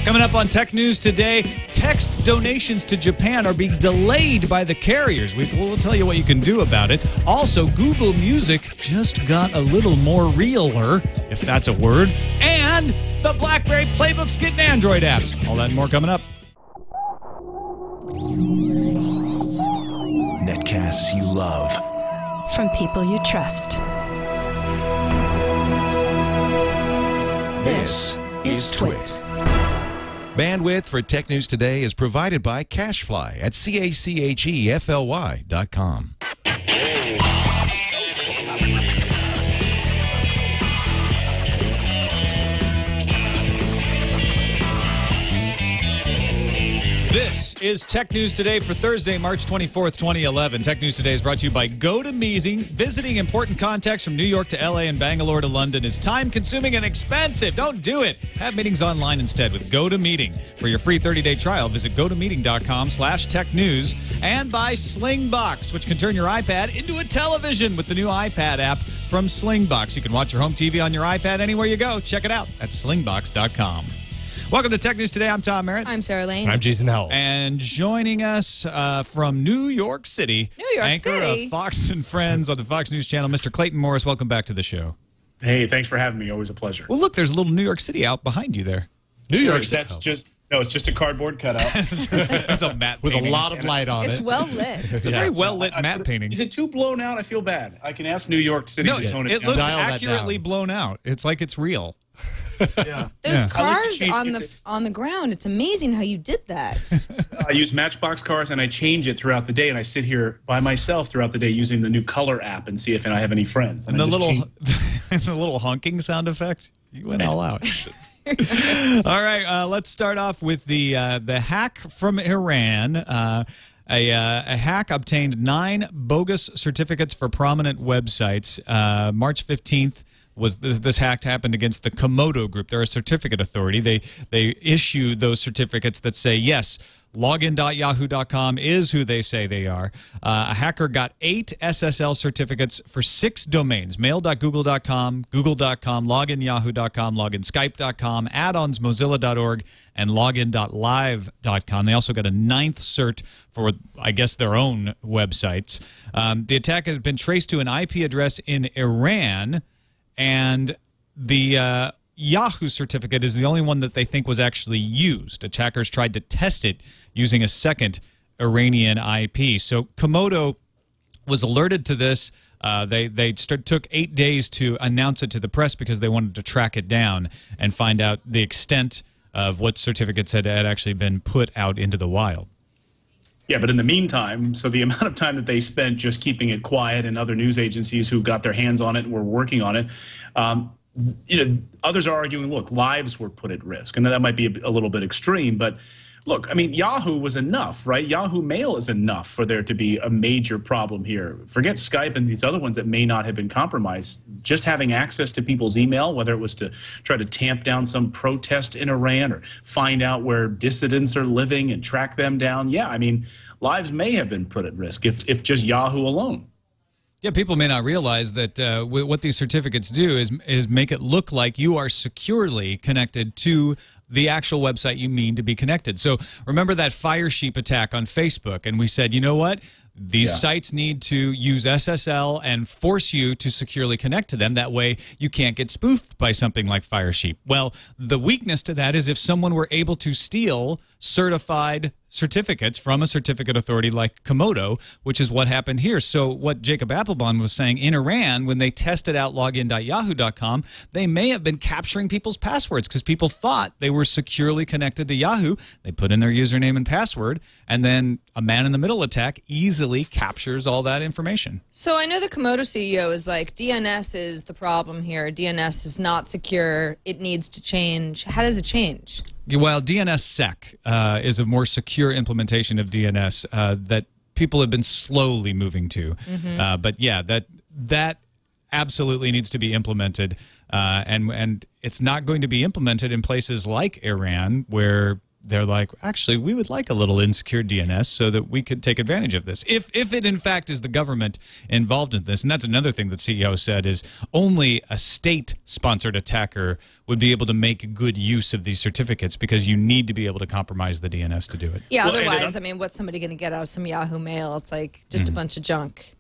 Coming up on Tech News today, text donations to Japan are being delayed by the carriers. We'll tell you what you can do about it. Also, Google Music just got a little more realer, if that's a word. And the BlackBerry Playbook's getting Android apps. All that and more coming up. Netcasts you love. From people you trust. This is TWiT. Bandwidth for Tech News Today is provided by Cachefly at cachefly.com. This is Tech News Today for Thursday, March 24th, 2011. Tech News Today is brought to you by GoToMeeting. Visiting important contacts from New York to LA and Bangalore to London is time-consuming and expensive. Don't do it. Have meetings online instead with GoToMeeting. For your free 30-day trial, visit gotomeeting.com/technews. And by Slingbox, which can turn your iPad into a television with the new iPad app from Slingbox. You can watch your home TV on your iPad anywhere you go. Check it out at slingbox.com. Welcome to Tech News Today. I'm Tom Merritt. I'm Sarah Lane. I'm Jason Howell. And joining us from New York City, anchor of Fox and Friends on the Fox News Channel, Mr. Clayton Morris. Welcome back to the show. Hey, thanks for having me. Always a pleasure. Well, look, there's a little New York City out behind you there. New York City. It's just a cardboard cutout. It's a matte with painting. a lot of light on it. It's well lit. It's a very well lit matte painting. Is it too blown out? I feel bad. I can ask New York City to tone it down. It looks Dial that accurately down. blown out. It's like it's real. Yeah. Those Yeah. cars on the ground. It's amazing how you did that. I use Matchbox cars and I change it throughout the day, and I sit here by myself throughout the day using the new color app and see if I have any friends. And the little honking sound effect. You went all out. All right, let's start off with the hack from Iran. A hack obtained 9 bogus certificates for prominent websites. March 15th was this hack happened against the Komodo Group. They're a certificate authority. They issue those certificates that say, yes, login.yahoo.com is who they say they are. A hacker got 8 SSL certificates for 6 domains: mail.google.com, google.com, loginyahoo.com, loginskype.com, addonsmozilla.org, and login.live.com. They also got a 9th cert for, I guess, their own websites. The attack has been traced to an IP address in Iran, and the Yahoo certificate is the only one that they think was actually used. Attackers tried to test it using a second Iranian IP. So Komodo was alerted to this. They took 8 days to announce it to the press because they wanted to track it down and find out the extent of what certificates had actually been put out into the wild. Yeah, but in the meantime, so the amount of time that they spent just keeping it quiet, and other news agencies who got their hands on it and were working on it, others are arguing, look, lives were put at risk. And that might be a little bit extreme, but look, I mean, Yahoo was enough, right? Yahoo Mail is enough for there to be a major problem here. Forget Skype and these other ones that may not have been compromised. Just having access to people's email, whether it was to try to tamp down some protest in Iran or find out where dissidents are living and track them down. Yeah, I mean, lives may have been put at risk if just Yahoo alone. Yeah, people may not realize that what these certificates do is make it look like you are securely connected to the actual website you mean to be connected. So remember that Fire Sheep attack on Facebook, and we said, you know what? These sites need to use SSL and force you to securely connect to them. That way you can't get spoofed by something like Fire Sheep. Well, the weakness to that is if someone were able to steal certified certificates from a certificate authority like Komodo, which is what happened here. So what Jacob Appelbaum was saying, in Iran, when they tested out login.yahoo.com, they may have been capturing people's passwords because people thought they were securely connected to Yahoo. They put in their username and password, and then a man-in-the-middle attack easily captures all that information. So I know the Komodo CEO is like, DNS is the problem here. DNS is not secure. It needs to change. How does it change? Well, DNSSEC is a more secure implementation of DNS that people have been slowly moving to. But yeah, that absolutely needs to be implemented, and it's not going to be implemented in places like Iran, where they're like, actually, we would like a little insecure DNS so that we could take advantage of this. If it, in fact, is the government involved in this, and that's another thing that CEO said, is only a state-sponsored attacker would be able to make good use of these certificates because you need to be able to compromise the DNS to do it. Yeah, otherwise, I mean, what's somebody going to get out of some Yahoo Mail? It's like just a bunch of junk.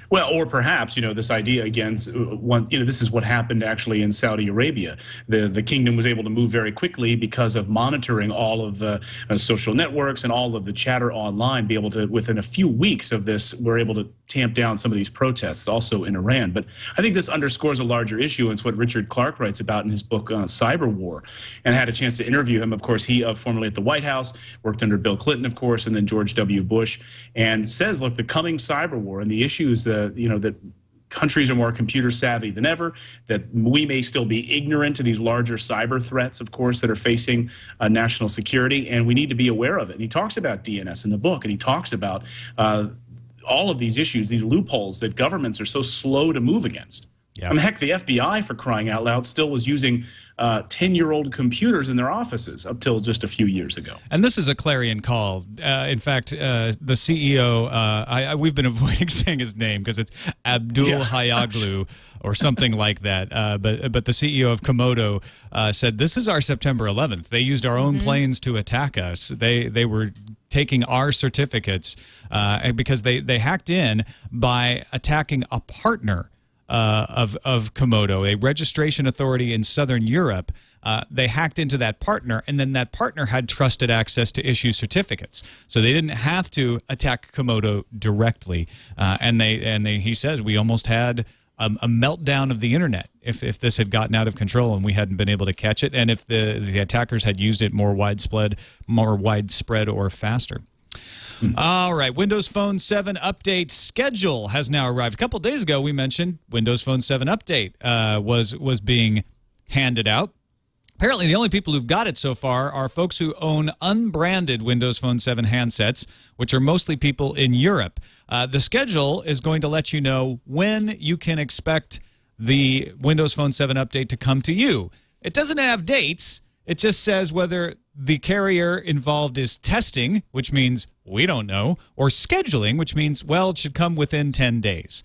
Well, or perhaps, this idea against this is what happened actually in Saudi Arabia. The kingdom was able to move very quickly because of monitoring all of the social networks and all of the chatter online, be able to, within a few weeks of this, we're able to tamp down some of these protests also in Iran. But I think this underscores a larger issue, and it's what Richard Clarke writes about in his book, Cyber War, and had a chance to interview him. Of course, he formerly at the White House, worked under Bill Clinton, of course, and then George W. Bush, and says, look, the coming cyber war and the issues that countries are more computer savvy than ever, that we may still be ignorant to these larger cyber threats, of course, that are facing national security, and we need to be aware of it. And he talks about DNS in the book, and he talks about all of these issues, these loopholes that governments are so slow to move against. Yep. I mean, heck, the FBI, for crying out loud, still was using 10-year-old computers in their offices up till just a few years ago. And this is a clarion call. In fact, the CEO, we've been avoiding saying his name because it's Abdul Hayaglu or something like that. But the CEO of Komodo said, this is our September 11th. They used our own planes to attack us. They were taking our certificates because they hacked in by attacking a partner of Komodo, a registration authority in Southern Europe. They hacked into that partner, and then that partner had trusted access to issue certificates, so they didn't have to attack Komodo directly. He says we almost had a meltdown of the internet if this had gotten out of control and we hadn't been able to catch it, and if the attackers had used it more widespread or faster. All right, Windows Phone 7 update schedule has now arrived. A couple of days ago, we mentioned Windows Phone 7 update was being handed out. Apparently, the only people who've got it so far are folks who own unbranded Windows Phone 7 handsets, which are mostly people in Europe. The schedule is going to let you know when you can expect the Windows Phone 7 update to come to you. It doesn't have dates. It just says whether the carrier involved is testing, which means we don't know, or scheduling, which means, well, it should come within 10 days.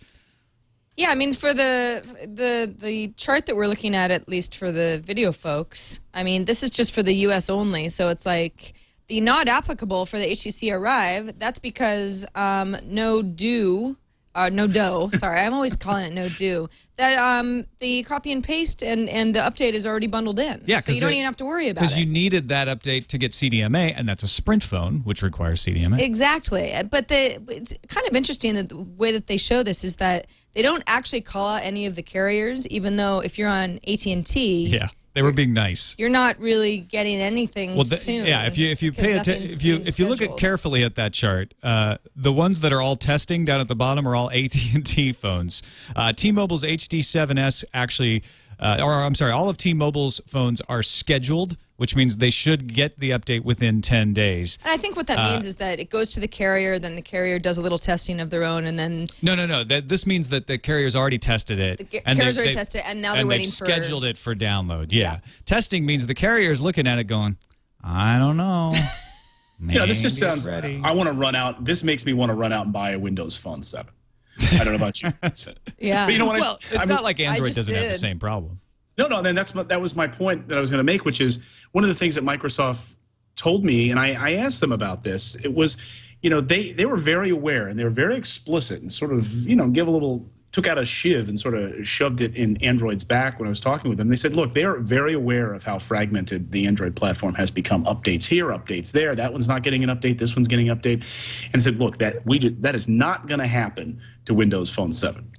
Yeah, I mean, for the chart that we're looking at least for the video folks, I mean, this is just for the U.S. only, so it's like the not applicable for the HTC Arrive, that's because no do, sorry, I'm always calling it no do, that the copy and paste and the update is already bundled in. Yeah, so you don't even have to worry about it. Because you needed that update to get CDMA, and that's a Sprint phone, which requires CDMA. Exactly. But it's kind of interesting that the way that they show this is that they don't actually call out any of the carriers, even though if you're on AT&T... Yeah. They were being nice. You're not really getting anything soon. Yeah, if you pay attention, if you look carefully at that chart, the ones that are all testing down at the bottom are all AT&T phones. T-Mobile's HD7S actually, all of T-Mobile's phones are scheduled, which means they should get the update within 10 days. And I think what that means is that it goes to the carrier, then the carrier does a little testing of their own, and then... No. This means that the carrier's already tested it. The carrier's already tested it, and now they're waiting for... scheduled it for download, yeah. Testing means the carrier's looking at it going, I don't know. This just sounds... ready. I want to run out... This makes me want to run out and buy a Windows Phone 7. I don't know about you. Yeah. But you know what? It's not like Android doesn't have the same problem. No, then that was my point that I was going to make, which is one of the things that Microsoft told me, and I asked them about this. It was, they were very aware, and they were very explicit, and sort of, took out a shiv and sort of shoved it in Android's back when I was talking with them. They said, look, they are very aware of how fragmented the Android platform has become. Updates here, updates there. That one's not getting an update. This one's getting an update. And said, look, that is not going to happen to Windows Phone 7.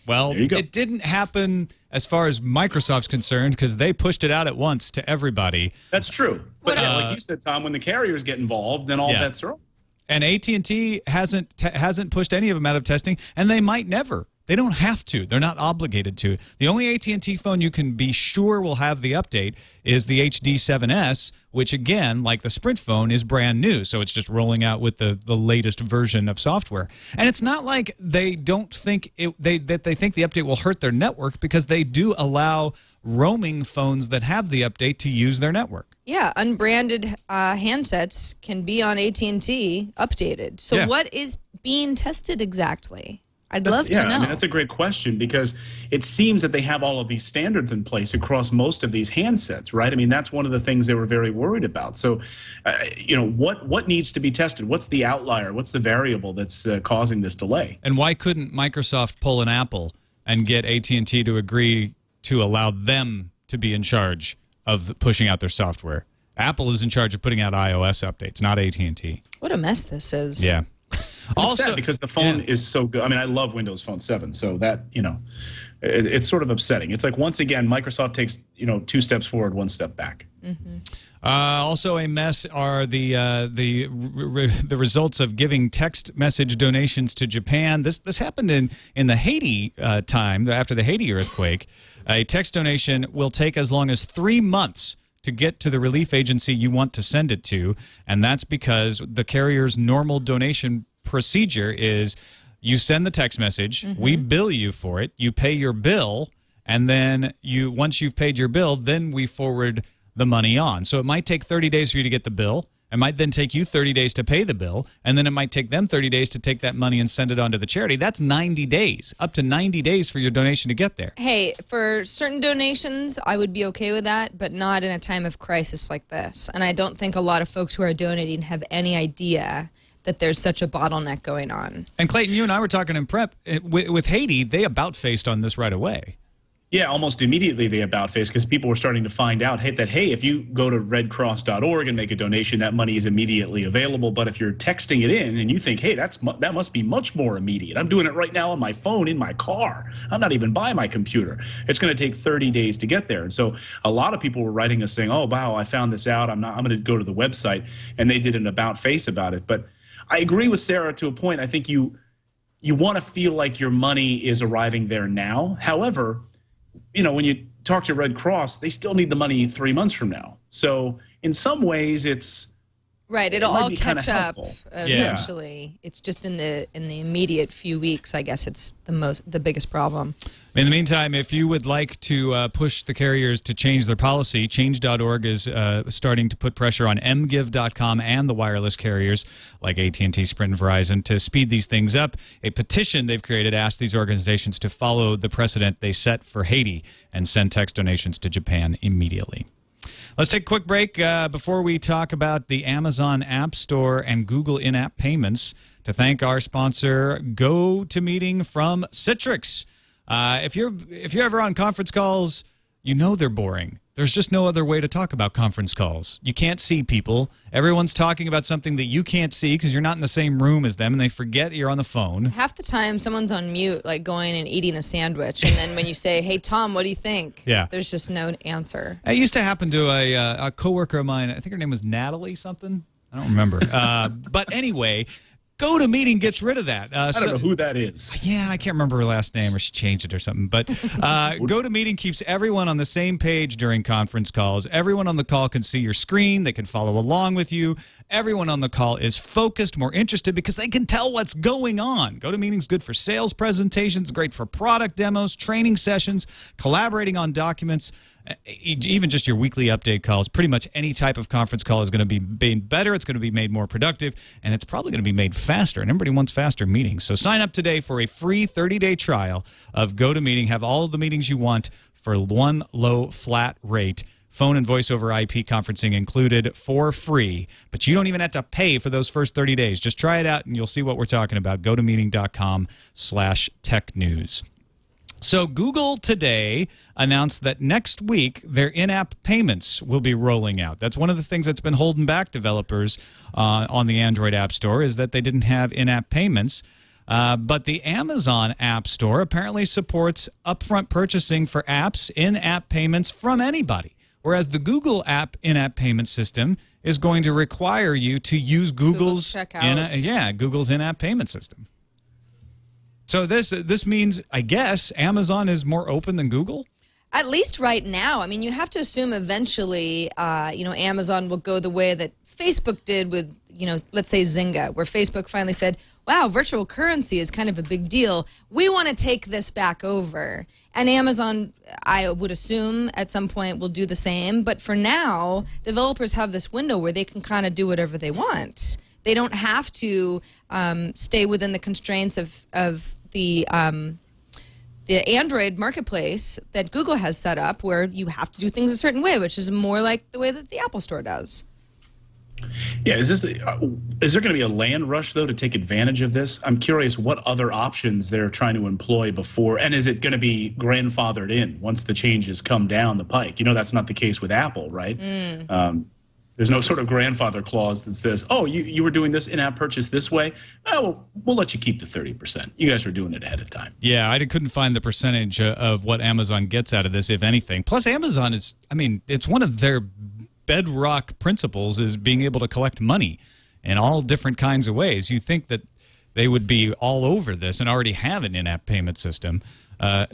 Well, it didn't happen as far as Microsoft's concerned because they pushed it out at once to everybody. That's true. But like you said, Tom, when the carriers get involved, then all bets are off. And AT&T hasn't pushed any of them out of testing, and they might never. They don't have to. They're not obligated to. The only AT&T phone you can be sure will have the update is the HD7S, which, again, like the Sprint phone, is brand new. So it's just rolling out with the latest version of software. And it's not like they don't think that they think the update will hurt their network, because they do allow roaming phones that have the update to use their network. Yeah, unbranded handsets can be on AT&T updated. So Yeah. what is being tested exactly? I'd love to know. I mean, that's a great question, because it seems that they have all of these standards in place across most of these handsets, right? I mean, that's one of the things they were very worried about. So, you know, what needs to be tested? What's the outlier? What's the variable that's causing this delay? And why couldn't Microsoft pull an Apple and get AT&T to agree to allow them to be in charge of pushing out their software? Apple is in charge of putting out iOS updates, not AT&T. What a mess this is. Yeah. Also, sad because the phone is so good. I mean, I love Windows Phone 7, so that, you know, it's sort of upsetting. It's like, once again, Microsoft takes, you know, 2 steps forward, 1 step back. Mm-hmm. Also a mess are the results of giving text message donations to Japan. This happened in the Haiti time, after the Haiti earthquake. A text donation will take as long as 3 months to get to the relief agency you want to send it to, and that's because the carrier's normal donation procedure is you send the text message, we bill you for it, you pay your bill, and then once you've paid your bill, then we forward the money on. So it might take 30 days for you to get the bill. It might then take you 30 days to pay the bill, and then it might take them 30 days to take that money and send it on to the charity. That's 90 days, up to 90 days for your donation to get there. Hey, for certain donations, I would be okay with that, but not in a time of crisis like this. And I don't think a lot of folks who are donating have any idea that there's such a bottleneck going on. And Clayton, you and I were talking in prep. With Haiti, they about-faced on this right away. Yeah, almost immediately they about-faced, because people were starting to find out that, hey, if you go to redcross.org and make a donation, that money is immediately available. But if you're texting it in and you think, hey, that must be much more immediate. I'm doing it right now on my phone in my car. I'm not even by my computer. It's going to take 30 days to get there. And so a lot of people were writing us saying, oh, wow, I found this out. I'm going to go to the website. And they did an about-face about it. But I agree with Sarah to a point. I think you want to feel like your money is arriving there now. However, you know, when you talk to Red Cross, they still need the money 3 months from now. So in some ways, it's right. It'll all catch up Yeah. eventually. It's just in the immediate few weeks, I guess it's the biggest problem. In the meantime, if you would like to push the carriers to change their policy, change.org is starting to put pressure on mgive.com and the wireless carriers like AT&T, Sprint, and Verizon to speed these things up. A petition they've created asks these organizations to follow the precedent they set for Haiti and send text donations to Japan immediately. Let's take a quick break before we talk about the Amazon App Store and Google in-app payments to thank our sponsor, GoToMeeting from Citrix. If you're ever on conference calls, you know they're boring. There's just no other way to talk about conference calls. You can't see people. Everyone's talking about something that you can't see because you're not in the same room as them, and they forget you're on the phone. Half the time, someone's on mute, like going and eating a sandwich, and then when you say, hey, Tom, what do you think? Yeah. There's just no answer. It used to happen to a coworker of mine. I think her name was Natalie something. I don't remember. But anyway, GoToMeeting gets rid of that. I don't know who that is. Yeah, I can't remember her last name, or she changed it or something. But GoToMeeting keeps everyone on the same page during conference calls. Everyone on the call can see your screen. They can follow along with you. Everyone on the call is focused, more interested, because they can tell what's going on. GoToMeeting's good for sales presentations, great for product demos, training sessions, collaborating on documents, even just your weekly update calls. Pretty much any type of conference call is going to be made better. It's going to be made more productive, and it's probably going to be made faster. And everybody wants faster meetings. So sign up today for a free 30-day trial of GoToMeeting. Have all of the meetings you want for one low flat rate. Phone and voice over IP conferencing included for free. But you don't even have to pay for those first 30 days. Just try it out, and you'll see what we're talking about. GoToMeeting.com/technews. So Google today announced that next week their in-app payments will be rolling out. That's one of the things that's been holding back developers on the Android App Store, is that they didn't have in-app payments. But the Amazon App Store apparently supports upfront purchasing for apps, in-app payments from anybody, whereas the Google app in-app payment system is going to require you to use Google's checkout. Google's in-app payment system. So this means, I guess, Amazon is more open than Google? At least right now. I mean, you have to assume eventually, Amazon will go the way that Facebook did with, let's say Zynga, where Facebook finally said, wow, virtual currency is kind of a big deal. We want to take this back over. And Amazon, I would assume, at some point will do the same. But for now, developers have this window where they can kind of do whatever they want. They don't have to stay within the constraints of the Android marketplace that Google has set up, where you have to do things a certain way, which is more like the way that the Apple Store does. Yeah, is there going to be a land rush, though, to take advantage of this? I'm curious what other options they're trying to employ before, and is it going to be grandfathered in once the changes come down the pike? That's not the case with Apple, right? There's no sort of grandfather clause that says, oh, you were doing this in-app purchase this way? Oh, well, we'll let you keep the 30%. You guys were doing it ahead of time. Yeah, I couldn't find the percentage of what Amazon gets out of this, if anything. Plus, Amazon is, it's one of their bedrock principles is being able to collect money in all different kinds of ways. You think that they would be all over this and already have an in-app payment system.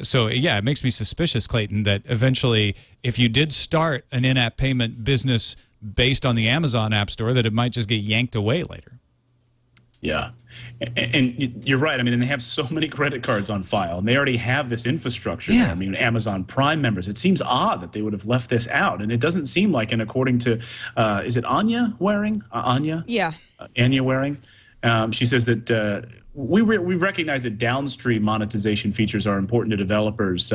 So, yeah, it makes me suspicious, Clayton, that eventually if you did start an in-app payment business based on the Amazon App Store, that it might just get yanked away later. Yeah. And you're right. And they have so many credit cards on file, and they already have this infrastructure. Yeah. There. Amazon Prime members. It seems odd that they would have left this out. And it doesn't seem like, and according to, is it Anya Waring? Anya? Yeah. Anya Waring. She says that we recognize that downstream monetization features are important to developers,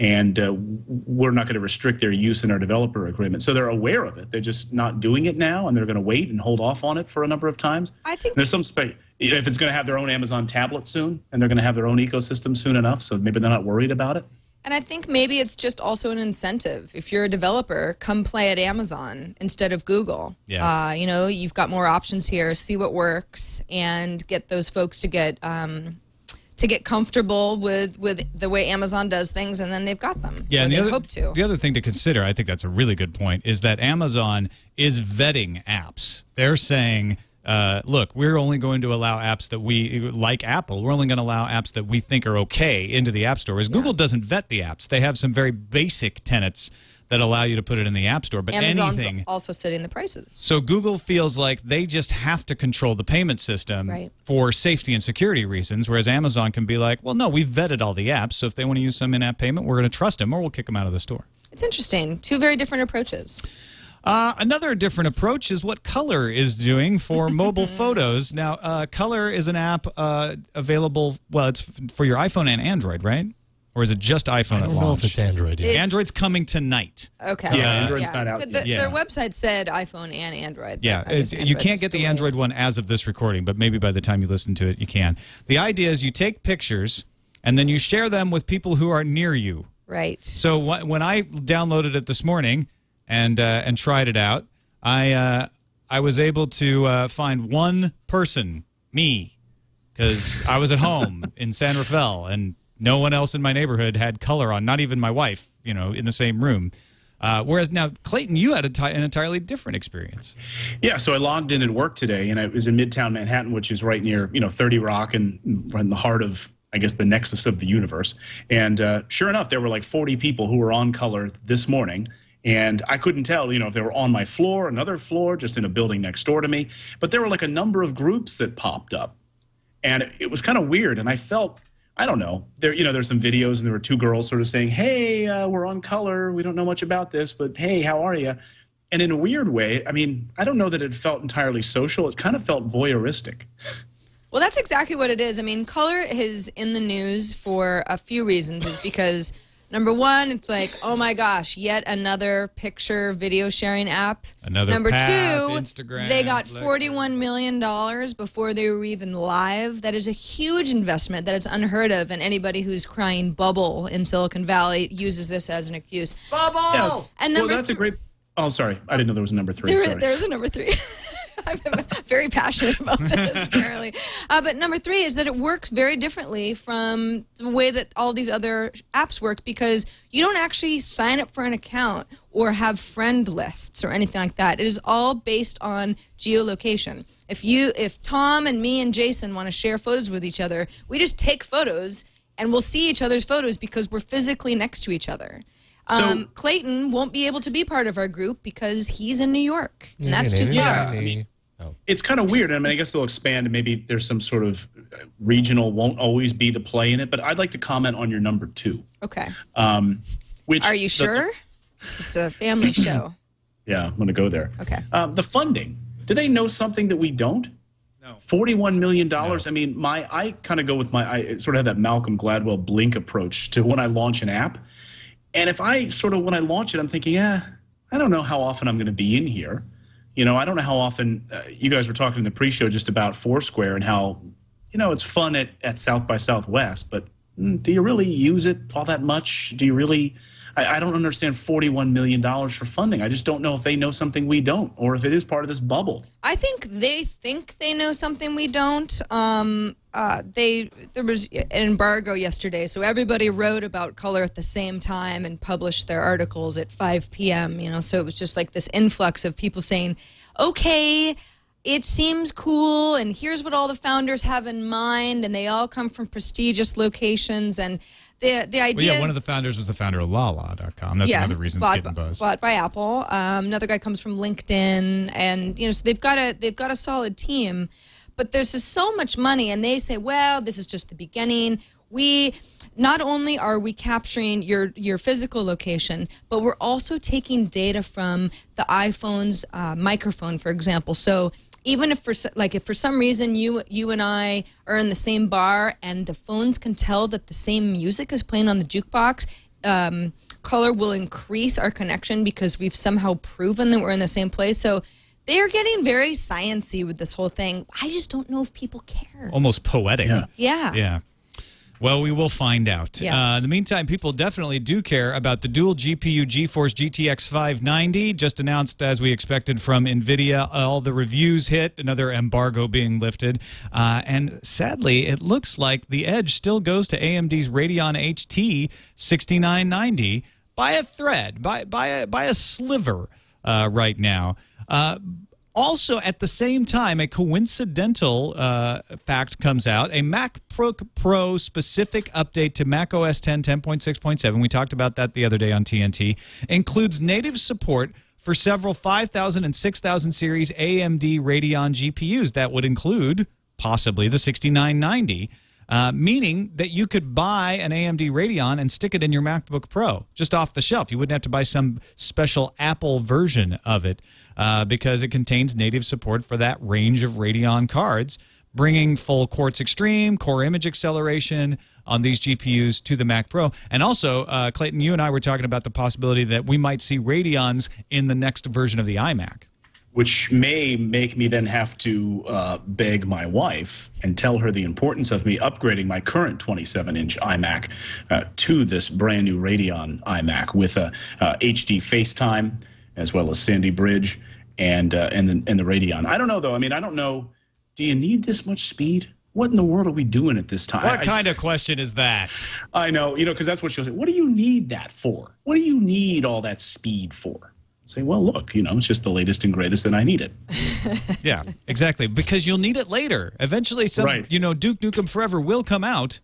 and we're not going to restrict their use in our developer agreement. So they're aware of it. They're just not doing it now, and they're going to wait and hold off on it for a number of times. I think there's some space. If it's going to have their own Amazon tablet soon, and they're going to have their own ecosystem soon enough, so maybe they're not worried about it. And I think maybe it's just also an incentive. If you're a developer, come play at Amazon instead of Google. Yeah. You've got more options here. See what works, and get those folks to get comfortable with the way Amazon does things, and then they've got them. Yeah, and the other thing to consider, I think that's a really good point, is that Amazon is vetting apps. They're saying, look, we're only going to allow apps that we, like Apple, we're only going to allow apps that we think are okay into the App Store. Whereas Google doesn't vet the apps. They have some very basic tenets that allow you to put it in the App Store. But Amazon's anything, also setting the prices. So Google feels like they just have to control the payment system for safety and security reasons, whereas Amazon can be like, well, no, we've vetted all the apps, so if they want to use some in-app payment, we're going to trust them, or we'll kick them out of the store. It's interesting. Two very different approaches. Another different approach is what Color is doing for mobile photos. Now, Color is an app available, well, it's for your iPhone and Android, right? Or is it just iPhone at launch? I don't know if it's Android yet. Android's coming tonight. Okay. Yeah, Android's not out yet. Their website said iPhone and Android. Yeah, you can't get the Android one as of this recording, but maybe by the time you listen to it, you can. The idea is you take pictures, and then you share them with people who are near you. Right. So when I downloaded it this morning and tried it out, I was able to find one person, me, because I was at home in San Rafael, and no one else in my neighborhood had Color on, not even my wife, in the same room. Whereas now, Clayton, you had an entirely different experience. Yeah, so I logged in at work today, and I was in Midtown Manhattan, which is right near 30 Rock and right in the heart of, I guess, the nexus of the universe. And sure enough, there were like 40 people who were on Color this morning. And I couldn't tell, if they were on my floor, another floor, just in a building next door to me. But there were like a number of groups that popped up. And it was kind of weird. And I felt, I don't know, there's some videos, and there were two girls sort of saying, hey, we're on Color. We don't know much about this, but hey, how are you? And in a weird way, I don't know that it felt entirely social. It kind of felt voyeuristic. Well, that's exactly what it is. Color is in the news for a few reasons. It's because, number one, it's like, oh my gosh, yet another picture video sharing app. Number Path, two, Instagram, they got $41 million before they were even live. That is a huge investment that is unheard of, and anybody who's crying bubble in Silicon Valley uses this as an excuse. Bubble! Yes. And number that's a great... Oh, sorry. I didn't know there was a number three. There's a number three. I'm very passionate about this, apparently. But number 3 is that it works very differently from the way that all these other apps work, because you don't actually sign up for an account or have friend lists or anything like that. It is all based on geolocation. If Tom and me and Jason want to share photos with each other, we just take photos and we'll see each other's photos because we're physically next to each other. So, Clayton won't be able to be part of our group because he's in New York, and that's too far. I mean, it's kind of weird. I mean, I guess they'll expand, and maybe there's some sort of regional won't always be the play in it. But I'd like to comment on your number 2. Okay. Which Are you sure? This is a family show. Yeah, I'm going to go there. Okay. The funding. Do they know something that we don't? No. $41 million. No. I mean, I kind of go with I sort of have that Malcolm Gladwell blink approach to when I launch an app. And if when I launch it, I'm thinking, I don't know how often I'm going to be in here. You know, I don't know how often you guys were talking in the pre-show just about Foursquare and how, it's fun at South by Southwest, but do you really use it all that much? Do you really? I don't understand $41 million for funding. I just don't know if they know something we don't, or if it is part of this bubble. I think they know something we don't. There was an embargo yesterday, so everybody wrote about color at the same time and published their articles at 5 p.m. So it was just like this influx of people saying, okay, it seems cool, and here's what all the founders have in mind, and they all come from prestigious locations, and the idea one of the founders was the founder of Lala.com. That's one of the reasons it's getting buzz. Bought by Apple. Another guy comes from LinkedIn, and so they've got a solid team. But there's just so much money, and they say, well, this is just the beginning. Not only are we capturing your physical location, but we're also taking data from the iPhone's microphone, for example. So even if for some reason you and I are in the same bar and the phones can tell that the same music is playing on the jukebox, color will increase our connection because we've somehow proven that we're in the same place. So they are getting very sciencey with this whole thing. I just don't know if people care. Almost poetic. Yeah. Well, we will find out. Yes. In the meantime, people definitely do care about the dual GPU GeForce GTX 590, just announced as we expected from NVIDIA. All the reviews hit, another embargo being lifted. And sadly, it looks like the edge still goes to AMD's Radeon HT 6990 by a thread, by a sliver right now. Also, at the same time, a coincidental fact comes out, a MacBook Pro specific update to macOS 10 10.6.7, we talked about that the other day on TNT, includes native support for several 5000 and 6000 series AMD Radeon GPUs. That would include possibly the 6990. Meaning that you could buy an AMD Radeon and stick it in your MacBook Pro just off the shelf. You wouldn't have to buy some special Apple version of it because it contains native support for that range of Radeon cards, bringing full Quartz Extreme, core image acceleration on these GPUs to the Mac Pro. And also, Clayton, you and I were talking about the possibility that we might see Radeons in the next version of the iMac. Which may make me then have to beg my wife and tell her the importance of me upgrading my current 27-inch iMac to this brand new Radeon iMac with a HD FaceTime as well as Sandy Bridge and the Radeon. I don't know though. I mean, I don't know. Do you need this much speed? What in the world are we doing at this time? What kind of question is that? I know, because that's what she'll say. What do you need that for? What do you need all that speed for? Say, well, look, it's just the latest and greatest, and I need it. Yeah, exactly, because you'll need it later. Eventually, Duke Nukem Forever will come out,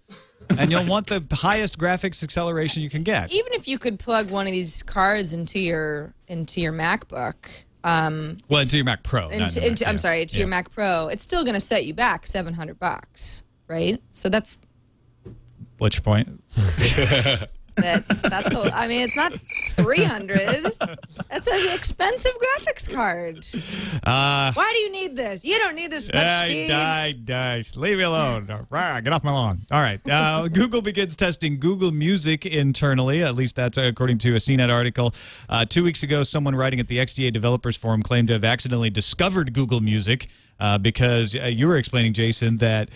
and you'll want the highest graphics acceleration you can get. Even if you could plug one of these cards into your MacBook. Into your Mac Pro. Into your Mac Pro. It's still going to set you back $700, right? So that's. What's your point? It's not 300. That's an expensive graphics card. Why do you need this? You don't need this much speed. Leave me alone. Get off my lawn. All right. Google begins testing Google Music internally. At least that's according to a CNET article. 2 weeks ago, someone writing at the XDA Developers Forum claimed to have accidentally discovered Google Music because you were explaining, Jason, that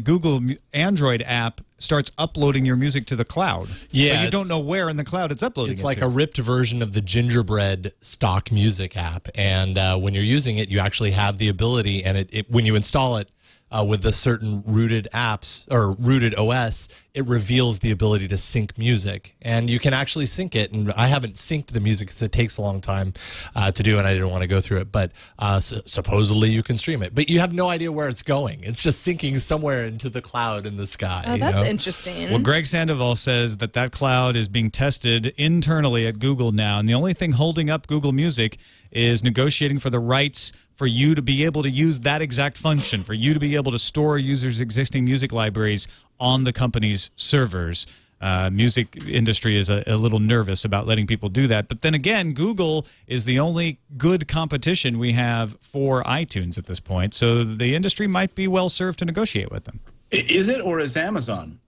Google Android app starts uploading your music to the cloud. Yeah, but you don't know where in the cloud it's uploading. It's like a ripped version of the Gingerbread stock music app, and when you're using it, you actually have the ability, and when you install it with the certain rooted apps or rooted OS, it reveals the ability to sync music, and you can actually sync it. And I haven't synced the music because it takes a long time to do, and I didn't want to go through it. But supposedly you can stream it, but you have no idea where it's going. It's just syncing somewhere into the cloud in the sky. Oh, that's interesting. Well, Greg Sandoval says that cloud is being tested internally at Google now, and the only thing holding up Google Music is negotiating for the rights for you to be able to use that exact function, for you to be able to store users' existing music libraries on the company's servers. Music industry is a little nervous about letting people do that. But then again, Google is the only good competition we have for iTunes at this point, so the industry might be well served to negotiate with them. Is it, or is Amazon?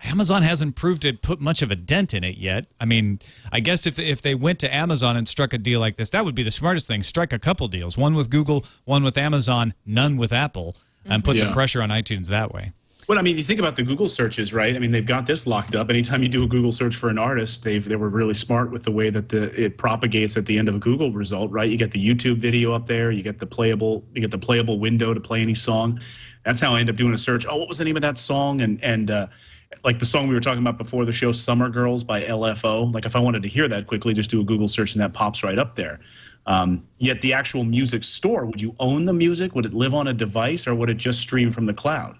Amazon hasn't proved to put much of a dent in it yet. I mean, I guess if they went to Amazon and struck a deal like this, that would be the smartest thing. Strike a couple deals, one with Google, one with Amazon, none with Apple, and put the pressure on iTunes that way. Well, I mean, you think about the Google searches, right? I mean, they've got this locked up. Anytime you do a Google search for an artist, they were really smart with the way that it propagates at the end of a Google result, right? You get the YouTube video up there, you get the playable window to play any song. That's how I end up doing a search. Oh, what was the name of that song? And like the song we were talking about before the show, Summer Girls by LFO. Like if I wanted to hear that quickly, just do a Google search and that pops right up there. Yet the actual music store, would you own the music? Would it live on a device, or would it just stream from the cloud?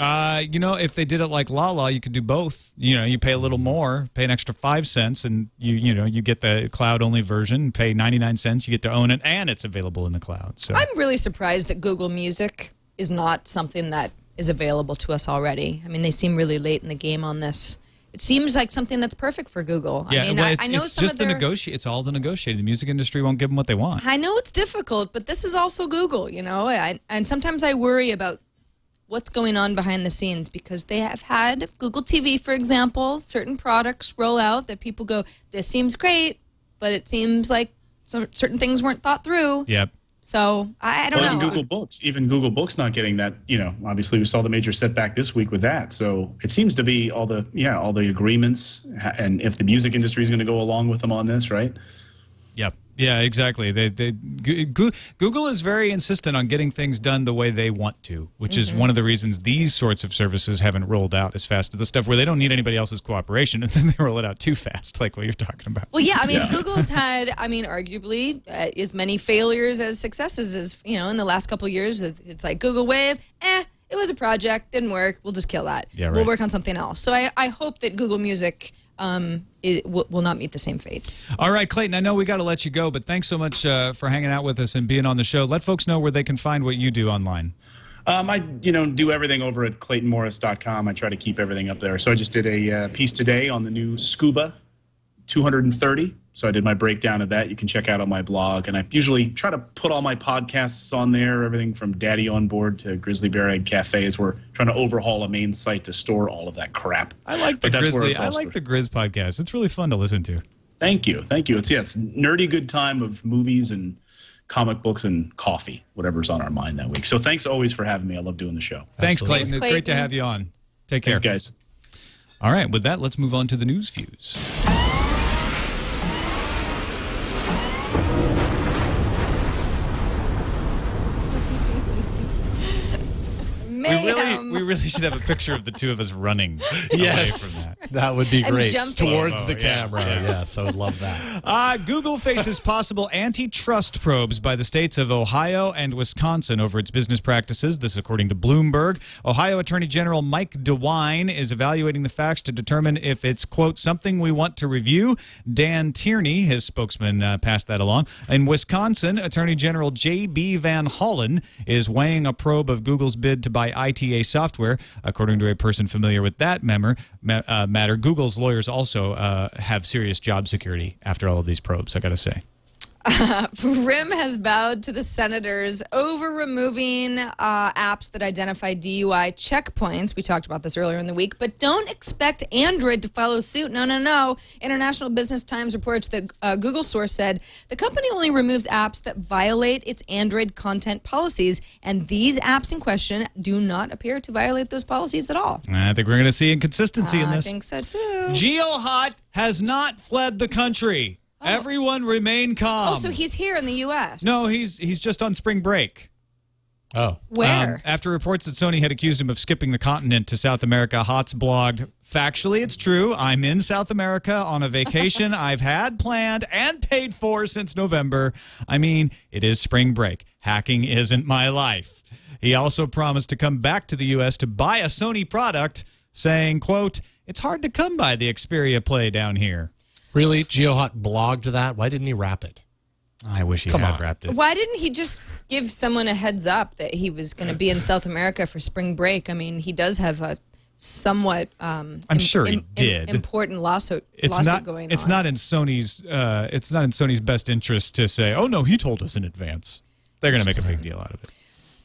You know, if they did it like Lala, you could do both. You know, you pay a little more, pay an extra 5 cents, and you get the cloud-only version. Pay 99 cents, you get to own it, and it's available in the cloud. So I'm really surprised that Google Music is not something that is available to us already. I mean, they seem really late in the game on this. It seems like something that's perfect for Google. Yeah, I mean, well, I know it's some just of their, it's all the negotiating. The music industry won't give them what they want. I know it's difficult, but this is also Google, you know. And sometimes I worry about what's going on behind the scenes, because they have had Google TV, for example, certain products roll out that people go, this seems great, but it seems like certain things weren't thought through. Yep. So I don't know. Even Google Books not getting that, obviously we saw the major setback this week with that. So it seems to be all the agreements, and if the music industry is going to go along with them on this, right? Yep. Yeah, exactly. Google is very insistent on getting things done the way they want to, which is one of the reasons these sorts of services haven't rolled out as fast as the stuff where they don't need anybody else's cooperation, and then they roll it out too fast, like what you're talking about. Well, yeah, I mean, Google's had, arguably as many failures as successes as, in the last couple of years. It's like Google Wave, it was a project, didn't work, we'll just kill that. Yeah, right. We'll work on something else. So I hope that Google Music will not meet the same fate. All right, Clayton, I know we got to let you go, but thanks so much for hanging out with us and being on the show. Let folks know where they can find what you do online. I do everything over at ClaytonMorris.com. I try to keep everything up there. So I just did a piece today on the new Scuba 230. So I did my breakdown of that. You can check out on my blog. And I usually try to put all my podcasts on there, everything from Daddy on Board to Grizzly Bear Egg Cafe, as we're trying to overhaul a main site to store all of that crap. I like the Grizz podcast. It's really fun to listen to. Thank you. It's nerdy good time of movies and comic books and coffee, whatever's on our mind that week. So thanks always for having me. I love doing the show. Thanks, Clayton. It's great to have you on. Take care. Thanks, guys. All right, with that, let's move on to the news fuse. We really should have a picture of the two of us running away from that. That would be great. Towards the yeah. camera. Yes, I would love that. Google faces possible antitrust probes by the states of Ohio and Wisconsin over its business practices. This according to Bloomberg. Ohio Attorney General Mike DeWine is evaluating the facts to determine if it's, quote, something we want to review. Dan Tierney, his spokesman, passed that along. In Wisconsin, Attorney General J.B. Van Hollen is weighing a probe of Google's bid to buy ITA software. According to a person familiar with that matter, Google's lawyers also have serious job security after all of these probes, I got to say. RIM has bowed to the senators over removing apps that identify DUI checkpoints. We talked about this earlier in the week, but don't expect Android to follow suit. No. International Business Times reports that Google source said the company only removes apps that violate its Android content policies, and these apps in question do not appear to violate those policies at all. I think we're going to see inconsistency in this. I think so too. GeoHot has not fled the country. Everyone remain calm. Oh, so he's here in the U.S. No, he's just on spring break. Oh. Where? After reports that Sony had accused him of skipping the continent to South America, Hot's blogged, factually, it's true. I'm in South America on a vacation I've had planned and paid for since November. I mean, it is spring break. Hacking isn't my life. He also promised to come back to the U.S. to buy a Sony product, saying, quote, it's hard to come by the Xperia Play down here. Really? GeoHot blogged that? Why didn't he wrap it? I wish he Come had on. wrapped it. Why didn't he just give someone a heads up that he was going to be in South America for spring break? I mean, he does have a somewhat I'm sure he did. Important lawsuit going on. It's not in Sony's best interest to say, "Oh no, he told us in advance." They're going to make a big deal out of it.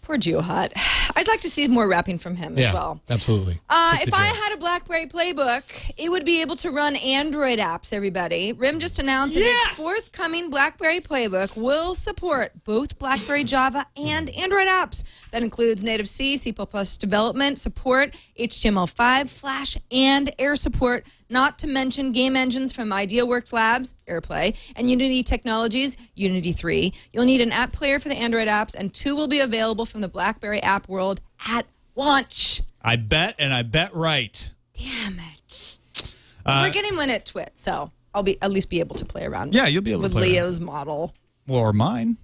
Poor GeoHot. I'd like to see more rapping from him as well. Absolutely. If I had a BlackBerry Playbook, it would be able to run Android apps, everybody. RIM just announced that its forthcoming BlackBerry Playbook will support both BlackBerry Java and Android apps. That includes native C, C++ development, support, HTML5, Flash, and Air support, not to mention game engines from IdeaWorks Labs, AirPlay, and Unity Technologies, Unity 3. You'll need an app player for the Android apps, and 2 will be available from the BlackBerry app world at launch. I bet right. Damn it. We're getting one at TWiT, so I'll at least be able to play around. Yeah, you'll be able with to play Leo's model. Well, or mine.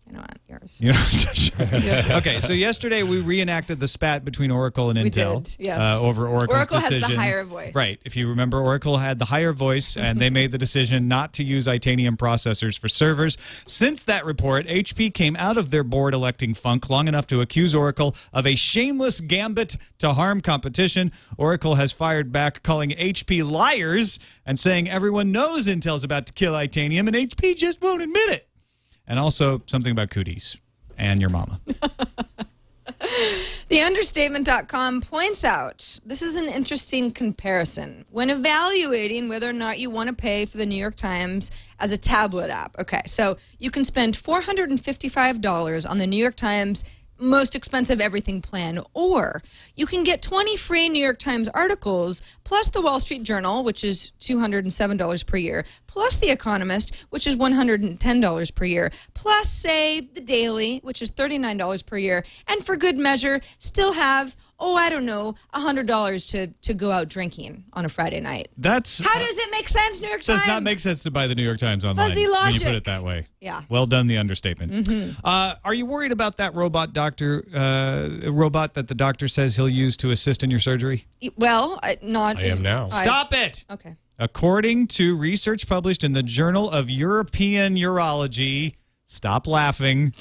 You know what? Yours. You know, okay, so yesterday we reenacted the spat between Oracle and Intel. We did, yes. Over Oracle's decision. Has the higher voice. Right. If you remember, Oracle had the higher voice, and they made the decision not to use Itanium processors for servers. Since that report, HP came out of their board electing funk long enough to accuse Oracle of a shameless gambit to harm competition. Oracle has fired back, calling HP liars and saying everyone knows Intel's about to kill Itanium, and HP just won't admit it. And also something about cooties and your mama. TheUnderstatement.com points out this is an interesting comparison when evaluating whether or not you want to pay for the New York Times as a tablet app. Okay, so you can spend $455 on the New York Times most expensive everything plan, or you can get 20 free New York Times articles plus the Wall Street Journal, which is $207 per year, plus The Economist, which is $110 per year, plus, say, The Daily, which is $39 per year, and for good measure, still have, $100 to go out drinking on a Friday night. How does it make sense, New York Times? Does not make sense to buy the New York Times online. Fuzzy when logic. you put it that way. Yeah. Well done, the understatement. Are you worried about that robot that the doctor says he'll use to assist in your surgery? Well, not. I am now. Stop it! Okay. According to research published in the Journal of European Urology, stop laughing,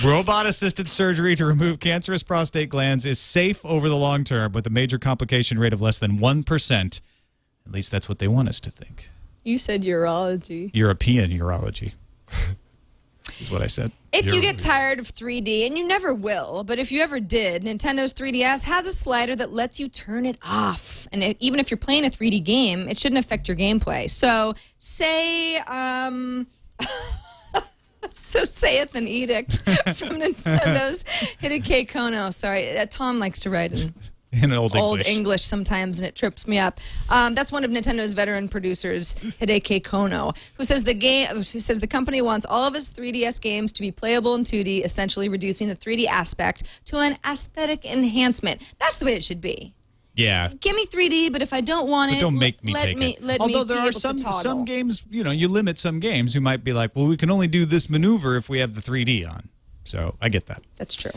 robot-assisted surgery to remove cancerous prostate glands is safe over the long term with a major complication rate of less than 1%. At least that's what they want us to think. You said urology. European urology is what I said. If you get tired of 3D, and you never will, but if you ever did, Nintendo's 3DS has a slider that lets you turn it off. And even if you're playing a 3D game, it shouldn't affect your gameplay. So say, so saith an edict from Nintendo's Hideki Kono. Sorry, Tom likes to write in Old English sometimes, and it trips me up. That's one of Nintendo's veteran producers, Hideki Kono, who says the company wants all of its 3DS games to be playable in 2D, essentially reducing the 3D aspect to an aesthetic enhancement. That's the way it should be. Yeah. Give me 3D, but if I don't want it, don't make me take it. Although there are some games, you limit some games who might be like, well, we can only do this maneuver if we have the 3D on. So I get that. That's true.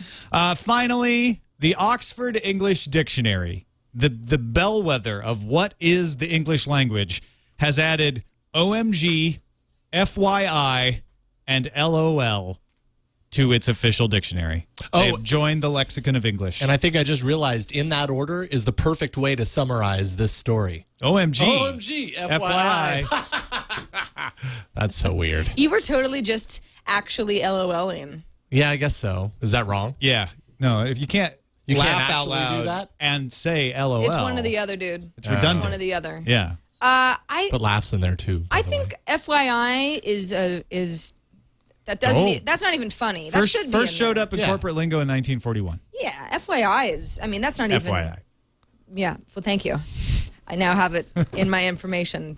Finally, the Oxford English Dictionary, the bellwether of what is the English language, has added OMG, FYI, and LOL to its official dictionary. They've joined the lexicon of English. And I think I just realized in that order is the perfect way to summarize this story. OMG. OMG, FYI. That's so weird. You were totally just actually LOLing. Yeah, I guess so. Is that wrong? Yeah. No, if you can't You laugh can't out actually loud do that? and say LOL. It's one or the other, dude. It's redundant. It's one or the other. Yeah. But laughs in there too. I think FYI is that doesn't that's not even funny. That should be First in showed there. up in corporate lingo in 1941. Yeah, FYI is. I mean, that's not even. FYI. Yeah. Well, thank you. I now have it in my information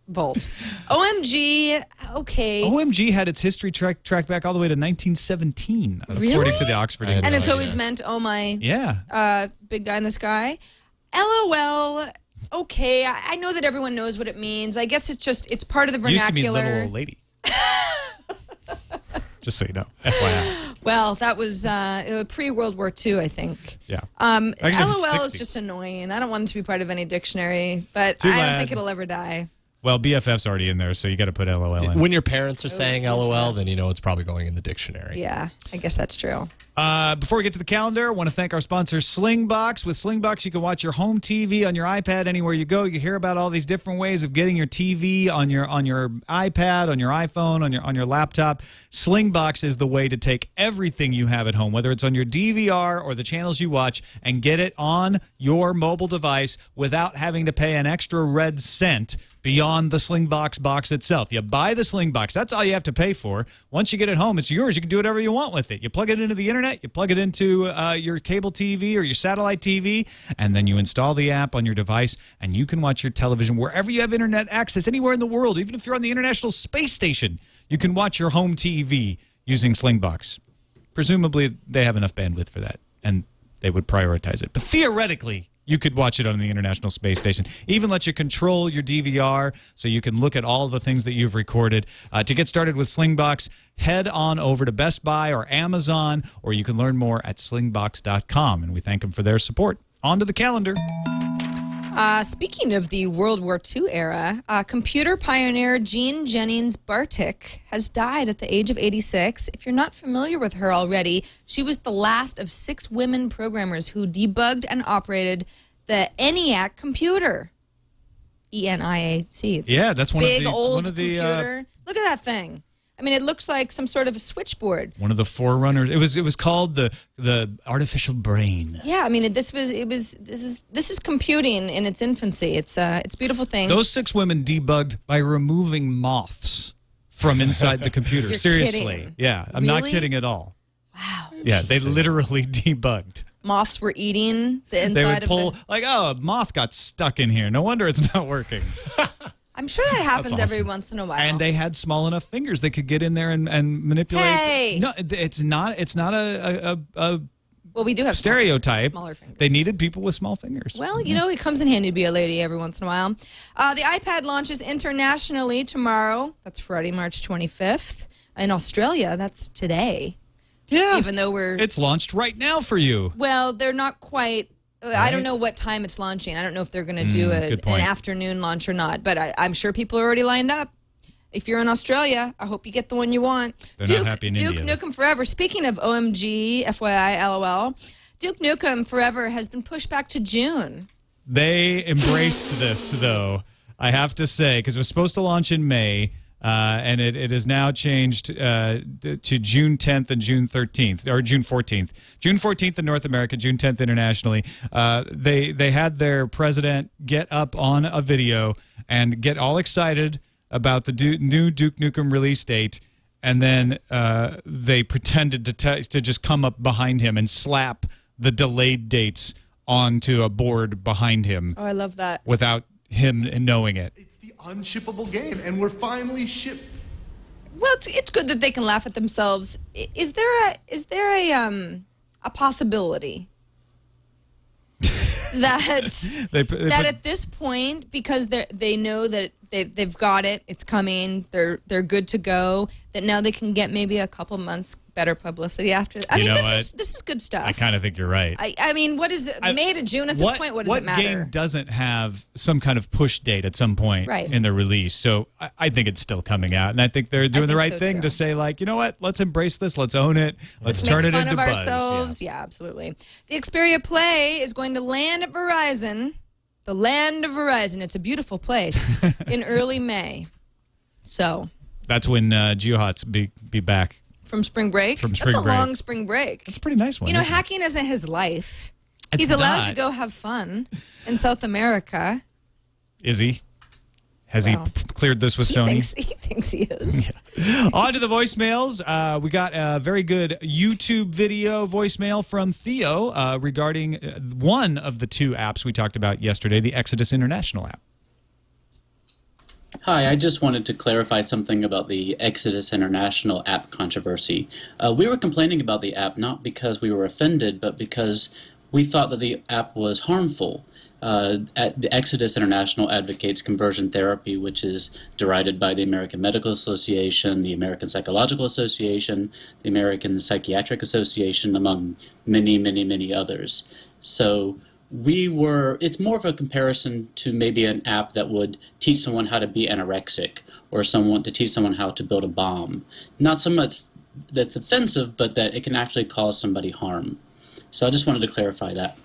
vault. OMG. Okay. OMG had its history track back all the way to 1917, according to the Oxford English. And it's always meant, oh my. Yeah. Big guy in the sky. LOL. Okay. I know that everyone knows what it means. I guess it's part of the It used to vernacular. mean little old lady. Just so you know, FYI. Well, that was pre-World War II, I think. Yeah. LOL is 60s. just annoying. I don't want it to be part of any dictionary, but Too I don't bad. think it'll ever die. Well, BFF's already in there, so you got to put LOL in. When your parents are saying LOL, then you know it's probably going in the dictionary. Yeah, I guess that's true. Before we get to the calendar, I want to thank our sponsor, Slingbox. With Slingbox, you can watch your home TV on your iPad anywhere you go. You hear about all these different ways of getting your TV on your iPad, on your iPhone, on your laptop. Slingbox is the way to take everything you have at home, whether it's on your DVR or the channels you watch, and get it on your mobile device without having to pay an extra red cent beyond the Slingbox box itself. You buy the Slingbox. That's all you have to pay for. Once you get it home, it's yours. You can do whatever you want with it. You plug it into the internet, you plug it into your cable TV or your satellite TV, and then you install the app on your device, and you can watch your television wherever you have internet access, anywhere in the world. Even if you're on the International Space Station, you can watch your home TV using Slingbox. Presumably, they have enough bandwidth for that, and they would prioritize it. But theoretically, you could watch it on the International Space Station. Even let you control your DVR so you can look at all the things that you've recorded. To get started with Slingbox, head on over to Best Buy or Amazon, or you can learn more at slingbox.com. And we thank them for their support. On to the calendar. Speaking of the World War II era, computer pioneer Jean Jennings Bartik has died at the age of 86. If you're not familiar with her already, she was the last of 6 women programmers who debugged and operated the ENIAC computer. ENIAC. Yeah, that's one of the big old one of the computer. Look at that thing. I mean, it looks like some sort of a switchboard. one of the forerunners. It was called the artificial brain. Yeah, I mean, this is computing in its infancy. It's a beautiful thing. Those 6 women debugged by removing moths from inside the computer. You're Seriously. kidding. Yeah, I'm not Really? kidding at all. Wow. Yeah, they literally debugged. Moths were eating the inside They would of pull, the... like, oh, a moth got stuck in here. No wonder it's not working. I'm sure that happens That's every awesome. once in a while. And they had small enough fingers they could get in there and manipulate. Hey! No, it's not a well, we do have stereotype. smaller fingers. They needed people with small fingers. Well, you know, it comes in handy to be a lady every once in a while. The iPad launches internationally tomorrow. That's Friday, March 25th. In Australia, that's today. Yeah. Even though it's launched right now for you. Well, they're not quite... I don't know what time it's launching. I don't know if they're going to do an afternoon launch or not, but I'm sure people are already lined up. If you're in Australia, I hope you get the one you want. They're not happy in Duke India. Nukem Forever. Speaking of OMG, FYI, LOL, Duke Nukem Forever has been pushed back to June. They embraced this, though, I have to say, because it was supposed to launch in May. And it is now changed to June 10th and June 13th, or June 14th. June 14th in North America, June 10th internationally. They had their president get up on a video and get all excited about the new Duke Nukem release date, and then they pretended to just come up behind him and slap the delayed dates onto a board behind him. Oh, I love that. Without him knowing it. It's the unshippable game, and we're finally shipped. Well, it's good that they can laugh at themselves. Is there a possibility that that at this point, because they know that they've got it, it's coming, they're good to go, that now they can get maybe a couple months better publicity after. I mean, this is good stuff. I kind of think you're right. I mean, what is it? May to June at this point? What does it matter? What game doesn't have some kind of push date at some point Right. in the release? So I think it's still coming out, and I think they're doing the right so, thing too. to say, like, you know what? Let's embrace this. Let's own it. Let's turn Make it fun into of buzz. ourselves. Yeah, absolutely. The Xperia Play is going to land at Verizon, the land of Verizon. It's a beautiful place in early May. So that's when GeoHot's be back. From spring break? From spring That's a break. long spring break. That's a pretty nice one. You know, isn't it? hacking isn't his life. It's He's allowed not. to go have fun in South America. Is he? Has Well, he cleared this with He Sony? thinks he is. On to the voicemails. We got a very good YouTube video voicemail from Theo regarding one of the two apps we talked about yesterday, the Exodus International app. Hi, I just wanted to clarify something about the Exodus International app controversy. We were complaining about the app not because we were offended, but because we thought that the app was harmful. The Exodus International advocates conversion therapy, which is derided by the American Medical Association, the American Psychological Association, the American Psychiatric Association, among many, many, many others. So it's more of a comparison to maybe an app that would teach someone how to be anorexic or to teach someone how to build a bomb. Not so much that's offensive, but that it can actually cause somebody harm. So I just wanted to clarify that.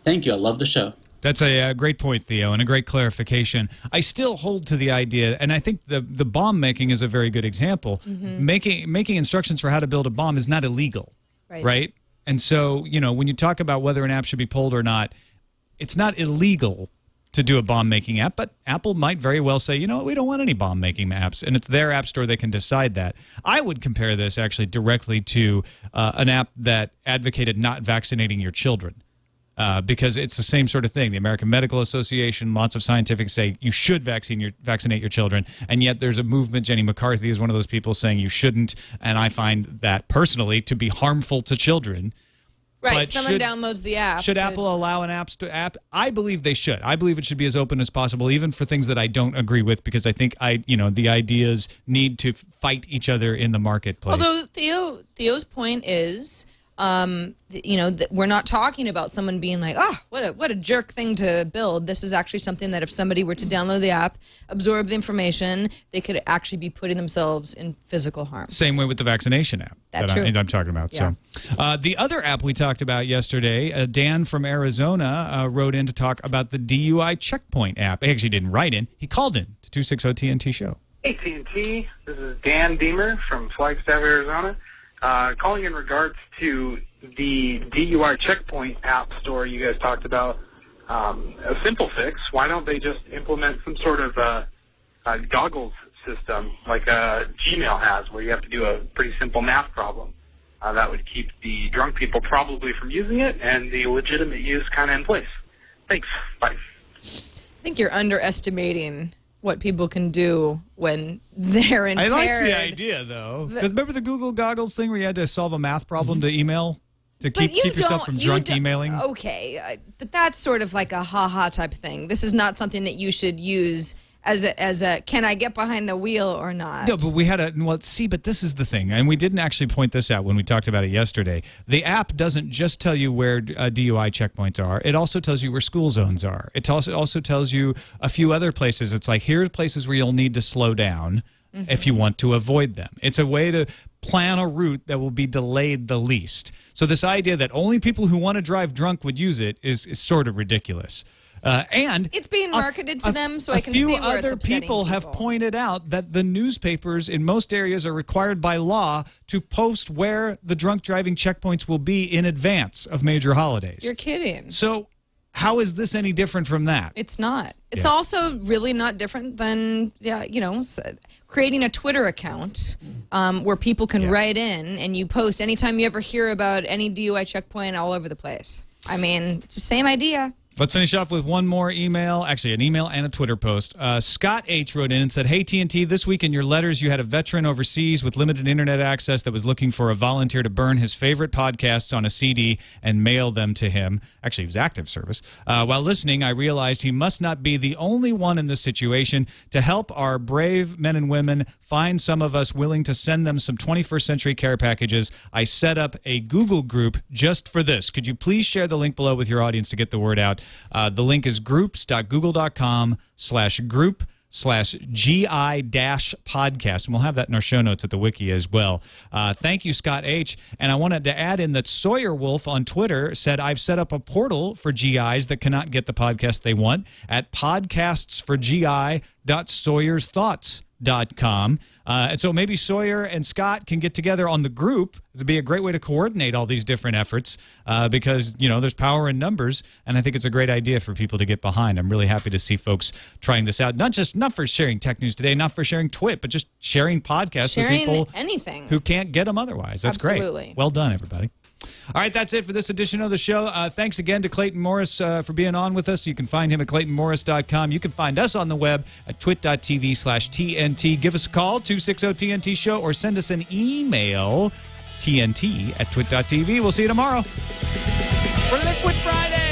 Thank you. I love the show. That's a great point, Theo, and a great clarification. I still hold to the idea, and I think the bomb making is a very good example. Making instructions for how to build a bomb is not illegal, right? And so, you know, when you talk about whether an app should be pulled or not, it's not illegal to do a bomb-making app, but Apple might very well say, you know, we don't want any bomb-making apps, and it's their app store. They can decide that. I would compare this actually directly to an app that advocated not vaccinating your children. Because it's the same sort of thing. The American Medical Association, lots of scientifics say you should vaccinate your children, and yet there's a movement. Jenny McCarthy is one of those people saying you shouldn't, and I find that personally to be harmful to children. Right, But someone downloads the app. Should Apple allow an app? I believe they should. I believe it should be as open as possible, even for things that I don't agree with, because I think the ideas need to fight each other in the marketplace. Although Theo's point is, we're not talking about someone being like, oh, what a jerk thing to build. This is actually something that if somebody were to download the app, absorb the information, they could actually be putting themselves in physical harm. Same way with the vaccination app That's true. I'm talking about. Yeah. So, the other app we talked about yesterday, Dan from Arizona wrote in to talk about the DUI checkpoint app. He actually didn't write in. He called in to 260 TNT show. Hey, TNT. This is Dan Deemer from Flagstaff, Arizona. Calling in regards to the DUI checkpoint app store you guys talked about, a simple fix. Why don't they just implement some sort of goggles system like Gmail has, where you have to do a pretty simple math problem? That would keep the drunk people probably from using it and the legitimate use kind of in place. Thanks. Bye. I think you're underestimating what people can do when they're impaired. I like the idea, though. Because remember the Google Goggles thing where you had to solve a math problem to email? To keep yourself from drunk emailing? Okay, but that's sort of like a ha-ha type of thing. This is not something that you should use as a can I get behind the wheel or not? No, but we had but this is the thing, and we didn't actually point this out when we talked about it yesterday. The app doesn't just tell you where DUI checkpoints are. It also tells you where school zones are. It also tells you a few other places. It's like, here's places where you'll need to slow down if you want to avoid them. It's a way to plan a route that will be delayed the least. So this idea that only people who want to drive drunk would use it is sort of ridiculous. And it's being marketed to them, so I can see where it's upsetting people. A few other people have pointed out that the newspapers in most areas are required by law to post where the drunk driving checkpoints will be in advance of major holidays. You're kidding. So how is this any different from that? It's not. It's also really not different than, creating a Twitter account where people can write in and you post anytime you ever hear about any DUI checkpoint all over the place. I mean, it's the same idea. Let's finish off with one more email, actually an email and a Twitter post. Scott H. wrote in and said, hey, TNT, this week in your letters you had a veteran overseas with limited internet access that was looking for a volunteer to burn his favorite podcasts on a CD and mail them to him. Actually, it was active service. While listening, I realized he must not be the only one in this situation. To help our brave men and women find some of us willing to send them some 21st century care packages, I set up a Google group just for this. Could you please share the link below with your audience to get the word out? The link is groups.google.com/group/GI-podcast. And we'll have that in our show notes at the wiki as well. Thank you, Scott H. And I wanted to add in that Sawyer Wolf on Twitter said, I've set up a portal for GIs that cannot get the podcast they want at podcastsforgi.sawyersthoughts.com. TWiT.com. And so maybe Sawyer and Scott can get together on the group. It'd be a great way to coordinate all these different efforts because, you know, there's power in numbers, and I think it's a great idea for people to get behind. I'm really happy to see folks trying this out. Not for sharing tech news today, not for sharing TWiT, but just sharing podcasts with people who can't get them otherwise. That's great. Well done, everybody. All right, that's it for this edition of the show. Thanks again to Clayton Morris for being on with us. You can find him at ClaytonMorris.com. You can find us on the web at twit.tv/TNT. Give us a call, 260-TNT Show, or send us an email, TNT@twit.tv. We'll see you tomorrow for Liquid Friday.